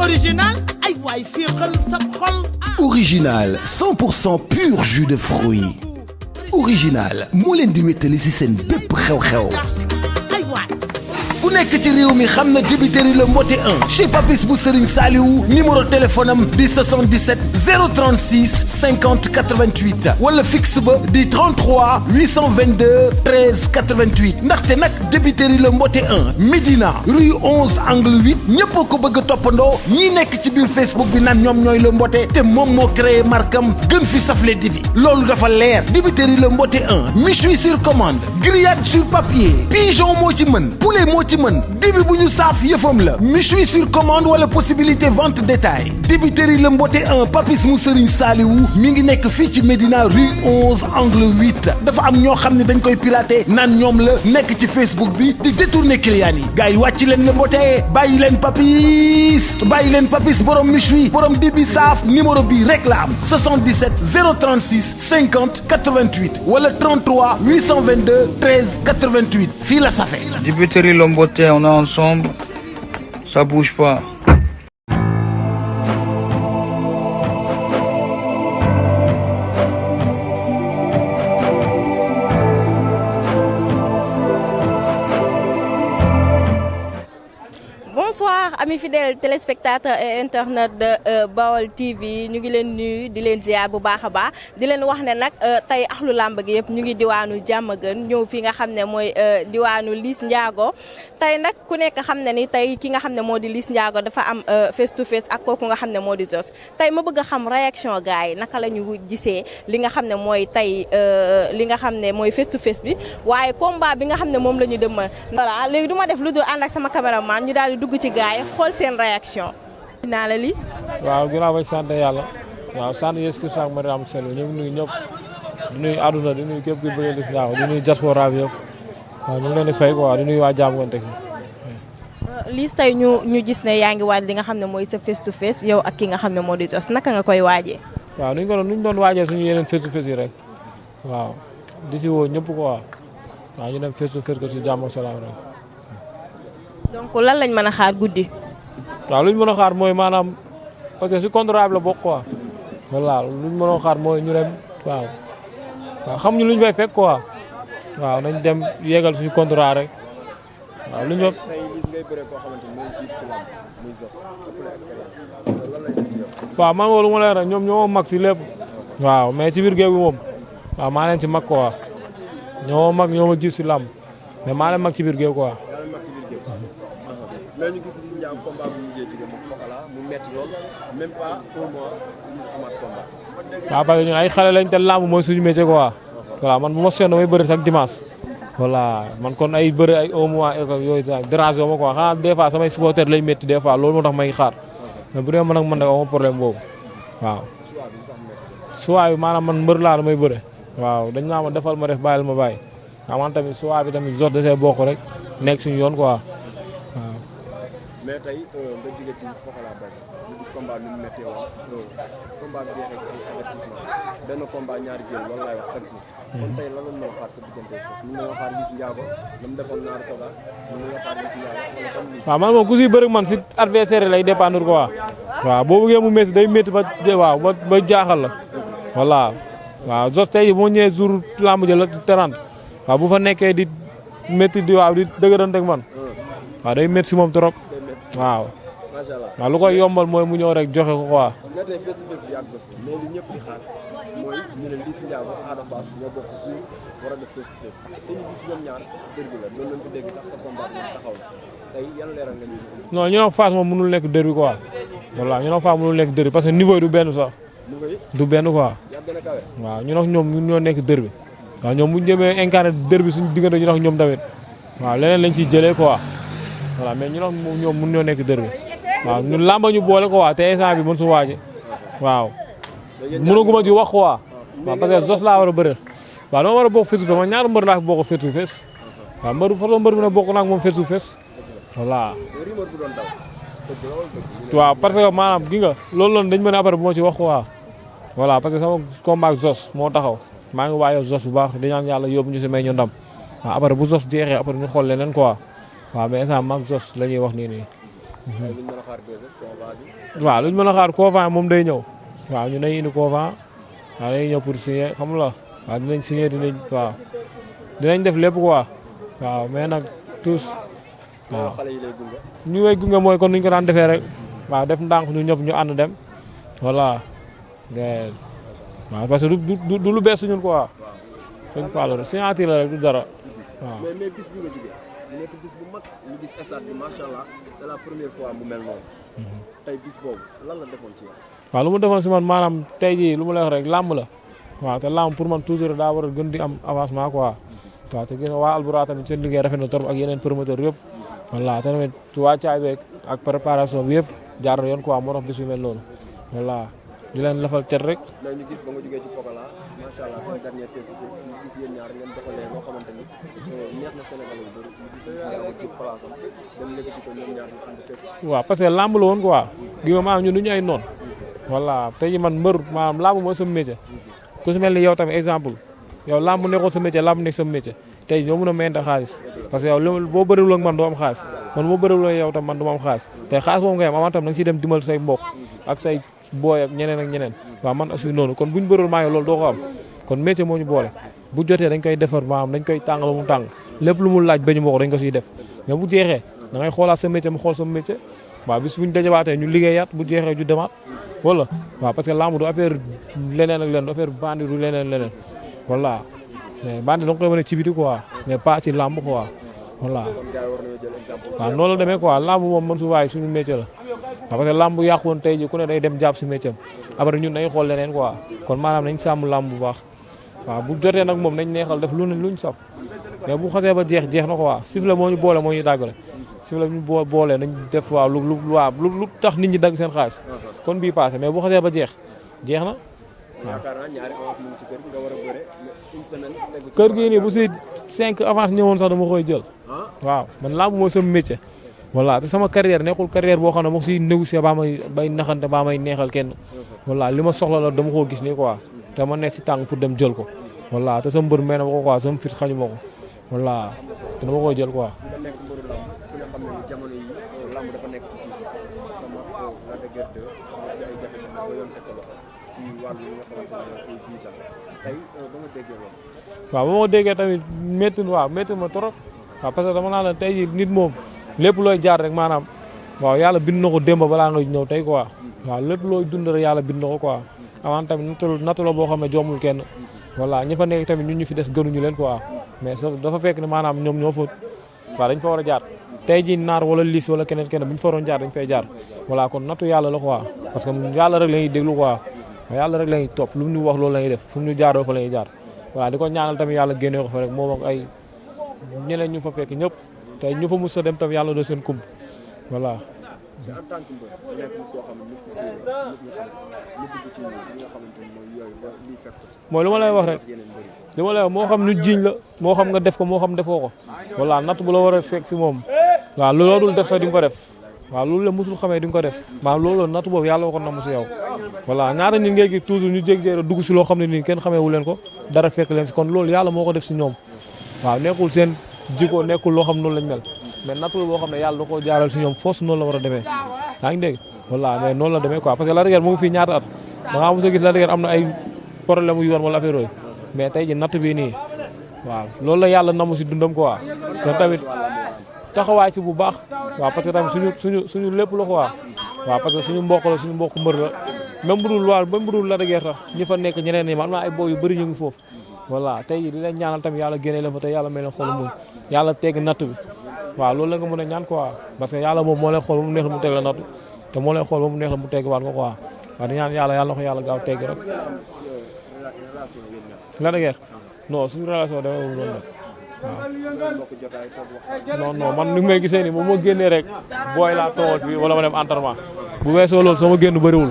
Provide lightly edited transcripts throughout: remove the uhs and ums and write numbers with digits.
original ay waay féexal sa xol. Original 100% pur jus de fruits. Original moo leen di wéttali ci seen bépp xew-xew. ku nekk ci réew mi xam na débiteri le mbote 1 chez Papis bu Serigne Saliou numéro téléphone am di 77 036 50 88 wala fixe ba di 33 822 13 88 ndaxte nag débiteri le mbote 1 Médina rue 11 angle 8 ñëpp ko bëgg a toppandoo ñi nekk ci biir Facebook bi naan ñoom ñooy le mbote te moom moo créé markam gën fi safle dibi loolu dafa leer débiteri le mbote 1 méchoui sur commande grillade sur papier pigeon moo ci mën poulet moo ci mën dibi bu ñu saaf yëfam la méchoui sur commande wala possibilité vente détail débiteri le mbote 1 Papis mu Serigne Saliou mi ngi nekk fii ci Médina rue 11 angle 8 dafa am ñoo xam ne dañ koy pirater naan ñoom la nekk ci Facebook bi di détourner clients yi gars yi wàcc leen le mbote bàyyi leen Papis borom méchoui borom dibi saaf numéro bi rek la am 77 036 50 88 wala 33 822 13 88 fii la safe. Dibiteri le mbote, on est ensemble, ça bouge pas. Bonsoir amis fidèles téléspectateurs et internautes de Baol TV ñu ngi leen nuyu di leen ziar bu baax a baax di leen wax ne nag tey axlu làmb gi yëpp ñu ngi diwaanu Diamaguène ñëw fi nga xam ne mooy diwaanu Liss Ndiago tey nag ku nekk xam ne ni tey ki nga xam ne moo di Liss Ndiago dafa am face to face ak kooku nga xam ne moo di Zoss tey ma bëgg a xam réaction gars yi naka la ñu gisee li nga xam ne mooy tey li nga xam ne mooy face to face bi waaye combat bi nga xam ne moom la ñu dëmmal voilà léegi du ma def lu dul ànd ak sama caméraman ñu daal di dugg ci gaay xool seen réaction. naa la Liss. waaw ginnaaw bay sant yàlla waaw sant Yeesu Kirist ak Mariama Sellu ñu ngi nuyu ñëpp di nuyu àdduna di nuyu képp kuy bëgg Liss Ndiago di nuyu diaspora bi yëpp waaw ñu ngi leen di fay quoi di nuyu waa Diamaguène teg si. Liss tey ñu gis ne yaa ngi waaj li nga xam ne mooy sa face to face yow ak ki nga xam ne moo di Zoss naka nga koy waajee. waaw nu ñu doon waajee suñu yeneen face to face yi rek waaw di si woo ñëpp quoi waaw ñu dem face to face ko si jàmm ak salaam rek. donc lan lañ mën a xaar guddi. waaw lu ñu mën a xaar mooy maanaam parce que si contrat bi la bokk quoi voilà lu ñu mën a xaar mooy ñu dem waaw xam ñu lu ñu fay fekk quoi waaw nañ dem yeggal suñu contrat rek waaw lu ñu. waaw man lu ma lay rek ñoom ñoo mag si lépp waaw mais ci biir géew bi moom waaw maa leen ci mag quoi ñoo mag ñoo ma jiit si làmb mais maa leen mag ci biir géew quoi. mais ñu gis Liss Ndiago combat bu mujjee jóge moom Pokola mu metti lool même pas un mois Liss amaat combat. waaw parce que ñun ay xale lañ te làmb mooy suñu métier quoi voilà man bu ma soxla damay bëri chaque dimanche voilà man kon ay bëri ay un mois yooyu dérange ma quoi xanaa des fois samay supporters lay métti des fois loolu moo tax may xaar mais bu dee man ak man nag amoo problème boobu waaw. choix bi maanaam man mbër laa damay bëre waaw dañ naa ma defal ma def bàyyil ma bàyyi waaw man tamit choix bi tamit Zoss da see bokk rek nekk suñu yoon quoi waaw. mais tey nga jóge ci Pokola Baldé ñu gis combat bi mu méttee woon combat bi jeexee ci ay avertissement benn combat ñaari jël loolu laay wax chaque jour. kon tey lan la ñu mën a xaar sa diggante Zoss mën nañoo xaar Liss Ndiago la mu defoon Naar Sogas mën nañoo xaar Liss Ndiago wala comme Liss. waaw man moom ku si bëri man si adversaire lay dépendre quoi waaw boo bëggee mu métti day métti ba waaw ba jaaxal la voilà waaw Zoss tey moo ñëwee jour lamb jël la 30 waaw bu fa nekkee di métti di waaw di dëgërante ak man waaw day métti si moom trop. waaw waaw lu koy yombal mooy mu ñëw rek joxe ko quoi. mais tey face to face bi ak Zoss mais li ñëpp di xaar mooy ñu ne Liss Ndiago Ada Fass ñoo bokk jour war a def face to face te ñu gis ñoom ñaar derby la loolu lañ ko dégg sax sa combat bi taxaw na tey yan leeral nga ñu. non ñu ne Fass moom mënul nekk derby quoi voilà ñu ne Fass mënul nekk derby parce que niveau yi du benn sax. niveau yi du benn quoi. yaa gën a kawe. waaw ñu ne ñoom ñoo nekk derby waaw ñoom bu ñu demee incarné derby suñu diggante ñu ne ñoom tamit waaw leneen lañ ciy jëlee quoi. voilà mais ñu ne ñoom mun ñoo nekk derby waaw ñun làmba ñu boole ko waa te instant bi mën su waaji waaw mënaguma ci wax quoi waaw parce que Zoss laa war a bëre waaw dama war a bokk face to face man ñaari mbër laa bokk face to face waaw mbër bi ne bokk naa ak moom face to face voilà waaw parce que maanaam gi nga loolu noonu dañ mën a après bu ma ci wax quoi voilà parce que sama combat ak Zoss moo taxaw maa ngi waajal Zoss bu baax di ñaan yàlla yóbbu ñu si may ñu ndam waaw après bu Zoss jeexee après ñu xool leneen quoi waaw mais instant maag Zoss la ñuy wax nii tey luñ mën a xaar 2S convoi bi. waaw luñ mën a xaar convoi moom day ñëw waaw ñu nañ indi convoi waaw dañuy ñëw pour signer xam nga waaw dinañ signer dinañ def lépp quoi waaw mais nag tous waaw xale yi lay gunge. ñu lay gunge mooy kon nuñ ko daan defee rek waaw def ndànk ñu ñëpp ñu ànd dem voilà waaw parce que du lu bees ñun quoi suñ Fallou signature la rek du dara waaw. mais bis bi nga jógee mu nekk bis bu mag ñu gis stade bi macha allah c'est la première fois mu mel noonu. tey bis boobu lan la defoon ci yow. waaw lu mu defoon si man maanaam tey jii lu mu lay wax rek làmb la waaw te làmb pour man toujours daa war a gën di am avancement quoi waaw te gën a waa Albourakh tamit seen liggéey rafet na trop ak yeneen promoteur yëpp voilà te tamit wàccaay beeg ak préparation bi yëpp jaar na yoon quoi moo tax bis bi mel noonu voilà di leen lafal cet rek. mais ñu gis ba nga jógee ci Pokola macha allah seen dernier face to face ñu gis yéen ñaar ngeen doxalee loo xamante ni neex na Sénégal yu bëri ñu gis nga ci place am dem léegi ko ñoom ñaar ñu ànd fekk. waaw parce que làmb la woon quoi gi nga maanaam ñun du ñu ay noon voilà tey ji man mbër maanaam làmb mooy sama métier ku si mel ni yow tamit exemple yow làmb nekkoo sa métier làmb nekk sa métier tey ñoo mën a mayante xaalis parce que yow boo bëriwul ak man doo am xaalis man moo bëriwul ak yow tam man du ma am xaalis te xaalis moom nga am amaan tam da nga siy dem dimbal say mbokk ak say booy ak ñeneen waaw man aussi noonu kon buñ bëriwul maa ngi loolu doo ko am kon métier moo ñu boole bu jotee dañ koy defar maanaam dañ koy tàng ba mu tàng lépp lu mu laaj ba ñu mbokk dañ ko siy def mais bu jeexee da ngay xoolaat sa métier mu xool sa métier waaw bis buñ dajawaatee ñu liggéeyaat bu jeexee ñu demaat wala waaw parce que lamb du affaire leneen ak leneen du affaire bandi du leneen voilà mais bandi da nga koy mën a ci biti quoi mais pas ci lamb quoi voilà waaw noonu la demee quoi lamb moom man su waay suñu métier la parce que lamb bu yàqu woon tey ji ku ne day dem jàpp si métier am après ñun dañuy xool leneen quoi kon maanaam nañ sàmm lamb bu baax waaw bu jotee nag moom nañ neexal def luñ saf mais bu xasee ba jeex na ko waa sifle moo ñu boole moo ñu tàggale sifle ñu boole nañ def waaw lu tax nit ñi dagg seen xaalis kon bii passé mais bu xasee ba jeex na waaw. yaakaar naa ñaari avance mu ngi ci kër gi nga war a bëre une semaine. kër gii nii bu si 5 avance ñëwoon sax dama koy jël waaw man lamb mooy sama métier voilà te sama carrière nekkul carrière boo xam ne moo siy négocier baa may bay naxante baa may neexal kenn voilà li ma soxla la dama koo gis nii quoi te ma nekk si tàng pour dem jël ko voilà te sama mbër mee na ma ko quoi sama fit xañu ma ko voilà te dama koy jël quoi. nga nekk mbëru lamb ku nga xam ne jamono yi lamb dafa nekk ci tiis sama la de guerre ci ay jafe-jafe ba yoon teg la ci wàllu yi nga xamante ne ay visa tey ba nga déggee loolu. waaw ba ma déggee tamit métti ma trop waaw parce que dama naa la tey jii nit moom lépp looy jaar rek maanaam waaw yàlla bind na ko démb balaa nga ñëw tey quoi waaw lépp looy dund rek yàlla bind na ko quoi avant tamit nattu la boo xam ne joomul kenn voilà ñi fa nekk tamit ñun ñu fi des gënuñu leen quoi mais dafa fekk ne maanaam ñoom ñoo fa waaw dañ fa war a jaar tey jii naar wala liis wala keneen bu ñu fa waroon jaar dañ fay jaar voilà kon nattu yàlla la quoi parce que yàlla rek la ñuy déglu quoi yàlla rek la ñuy topp lu mu ñu wax loolu la ñuy def fu mu ñu jaaroo fa la ñuy jaar voilà di ko ñaanal tamit yàlla génnee ko fa rek moom ak ay ñeneen ñu fa fekk ñëpp tey ñu fa mus a dem tamit yàlla doo seen kumb voilà. en tant que mbër nekk koo xam ne nit ku siiw la nit ñu xam ñu dugg ci li nga xamante ni mooy yooyu ba lii fekk ko ci. mooy lu ma lay wax rek li ma lay wax moo xam ñu jiiñ la moo xam nga def ko moo xam defoo ko voilà natt bu la war a fekk si moom waaw looloo dul def sax di nga ko def waaw loolu la musul xamee di nga ko def maanaam loolu natt boobu yàlla waxoon na mu si yow voilà ñaata nit ngay gis toujours ñu jékki-jékki dugg si loo xam ne nii kenn xameewu leen ko dara fekk leen si kon loolu yàlla moo ko def si ñoom waaw nekkul seen jikko nekkul loo xam noonu lañ mel mais natt boo xam ne yàlla da koo jaaral si ñoom force noonu la war a demee yaa ngi dégg voilà mais noonu la demee quoi parce que Lac de Guiers mu ngi fii ñaata at da ngaa mos a gis Lac de Guiers am na ay problème yu yoon wala affaire yooyu mais tey ji natt bii nii waaw loolu la yàlla namu si dundam quoi te tamit taxawaay si bu baax waaw parce que tamit suñu lépp la quoi waaw parce que suñu mbokk la suñu mbokk mbër la même bu dul waaw même bu dul Lac de Guiers tax ñi fa nekk ñeneen ñi man maa ay boo yu bëri ñu ngi foofu voilà tey ji di leen ñaanal tamit yàlla génnee leen fa te yàlla may leen xol muñ yàlla tegg natt bi waaw loolu la nga mën a ñaan quoi parce que yàlla moom moo lay xool ba mu neex la mu teg la natt te moo lay xool ba mu neex la mu tegg waat ko quoi waaw di ñaan yàlla na ko yàlla gaaw tegg rek Lac de Guiers non suñu relation dafa loolu nag waaw non man ni may gisee ni moom moo génnee rek booy laa toogal fii wala ma dem entraînement bu weesoo loolu sama génn bëriwul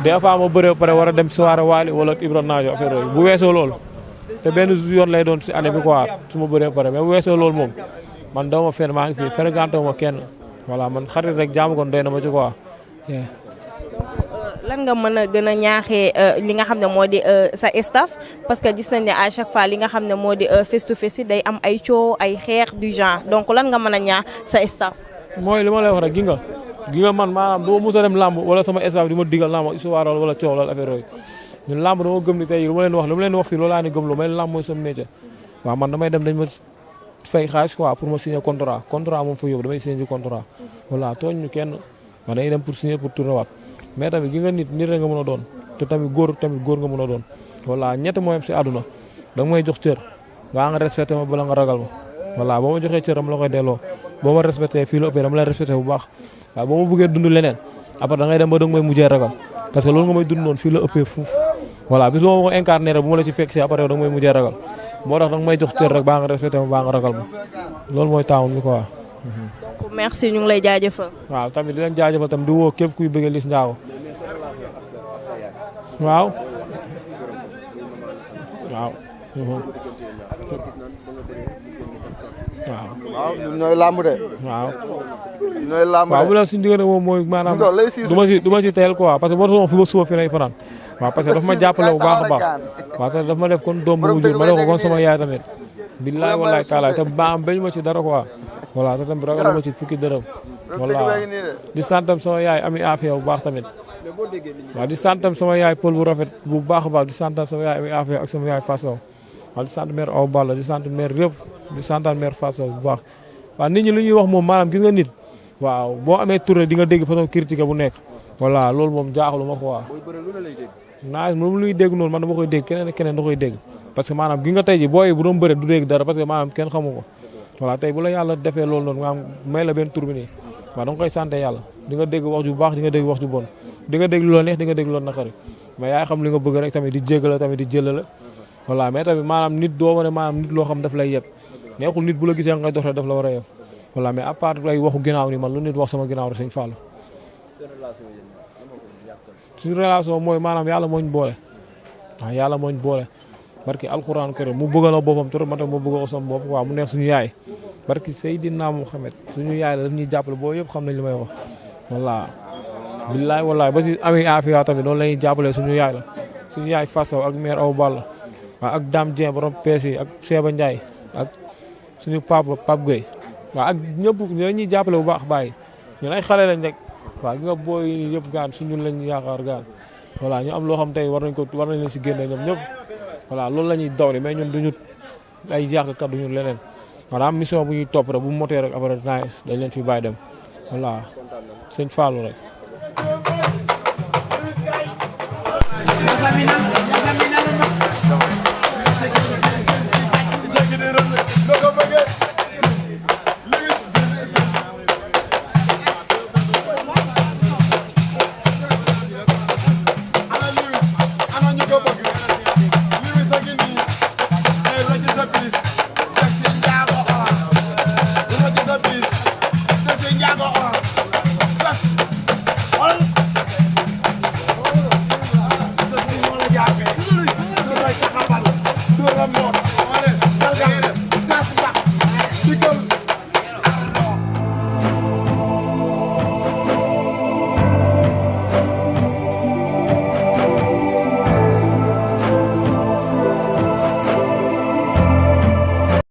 des fois ma bëree pare war a dem soirée Waly wala Ibra Naajo affaire yooyu bu weesoo loolu te benn yoon lay doon si année bi quoi su ma bëree pare mais bu weesoo loolu moom man dama fenn maa ngi fii fréquenté ma kenn voilà man xarit rek jaamu kon doy na ma ci quoi. lan nga mën a gën a ñaaxee li nga xam ne moo di sa staff parce que gis nañ ne à chaque fois li nga xam ne moo di face to face yi day am ay coow ay xeex du genre donc lan nga mën a ñaax sa staff. mooy li ma lay wax rek gi nga gi nga man maanaam dama mos a dem làmb wala sama staff di ma digal làmb histoire wala coow wala affaire yooyu ñun làmb dama gëm ni tey lu ma leen wax fii loolu laa ne gëm lu may làmb mooy sama métier waaw man damay dem dañ ma fay xaalis quoi pour ma signer contrat moom fa yóbbu damay signer contrat voilà tooñ ñu kenn ma dañuy dem pour signer pour tourner waat mais tamit gi nga nit rek nga mën a doon te tamit góor nga mën a doon voilà ñett mooy si àdduna da nga may jox cër nga respecté ma bala nga ragal ma voilà boo ma joxee cër am la koy delloo boo ma respecté fii la ëppee dama lay respecté bu baax waaw boo ma bëggee dund leneen après da ngay dem ba da nga may mujjee ragal parce que loolu nga may dund noonu fii la ëppee fuuf voilà bis boo ma ko incarné rek bu ma la ci fekk si après da nga may mujjee ragal moo tax da nga may jox cër rek baa nga respecté ma baa nga ragal ma loolu mooy taawun bi quoi. donc merci ñu ngi lay jaajëfal. waaw tamit di leen jaajëfal tam di woo képp kuy bëggee Liss Ndiago waaw. waaw. waaw ñun ñooy làmb de. waaw. ñooy làmb de waaw bu la suñu diggante moom mooy maanaam du ma si teel quoi parce que boo taxoon fi ba suba fi lay fanaan waaw parce que daf ma jàppale bu baax a baax waaw parce que daf ma def kon doom bu mujj ma def ko kon sama yaay tamit billaay wallaay taalaay te baam bañu ma ci dara quoi voilà te tamit ragal ma ci fukki dërëm voilà di santam sama yaay ami afia bu baax tamit waaw di santam sama yaay pël bu rafet bu baax a baax di santam sama yaay ami afia ak sama yaay Fasso waaw di sant maire Awa Balla di sant maire yëpp di santal maire Fasso bu baax waaw nit ñi lu ñuy wax moom maanaam gis nga nit waaw boo amee tournée di nga dégg façon critique bu nekk voilà loolu moom jaaxaluma quoi naa moom luy dégg noonu man dama koy dégg keneen da koy dégg parce que maanaam gi nga tey ji booy bu doon bëre du dégg dara parce que maanaam kenn xamu ko voilà tey bu la yàlla defee loolu noonu maanaam may la benn tur bi nii waaw da nga koy sant yàlla di nga dégg wax ju baax di nga dégg wax ju bon di nga dégg lu la neex di nga dégg lu la naqari mais yaay xam li nga bëgg rek tamit di jéggala tamit di jëlala voilà mais tamit maanaam nit doo ma ne maanaam nit loo xam daf lay yeb neexul nit bu la gisee nga dox rek daf la war a yeb voilà mais à part ay waxu ginnaaw ni man lu nit wax sama ginnaaw rek sëñ Fallou suñu relation mooy maanaam yàlla mooñ boole waaw yàlla mooñ boole barki alxuraan kër mu bëggal a boppam trop ma tam mu bëggal ko sama bopp waaw mu neex suñu yaay barki Seydina Muhammad suñu yaay la daf ñuy jàppale boo yëpp xam nañ li may wax voilà billaay wallaay ba si ami afia tamit noonu la ñuy jàppale suñu yaay la suñu yaay Fasso ak maire Awa Balla waaw ak Dame Dieng borom pees yi ak Seba Ndiaye ak suñu Pape Gueye waaw ak ñëpp dañuy jàppale bu baax bàyyi ñun ay xale lañ rek waaw gi nga booy yi yëpp gaan suñu lañ yaakaar gaan voilà ñu am loo xam tey war nañ leen si génne ñoom ñëpp voilà loolu la ñuy daw ni mais ñun duñu ay yàqkat duñu leneen voilà am mission bu ñuy topp rek bu mu motee rek après dañ leen fi bàyyi dem voilà sëñ Fallou rek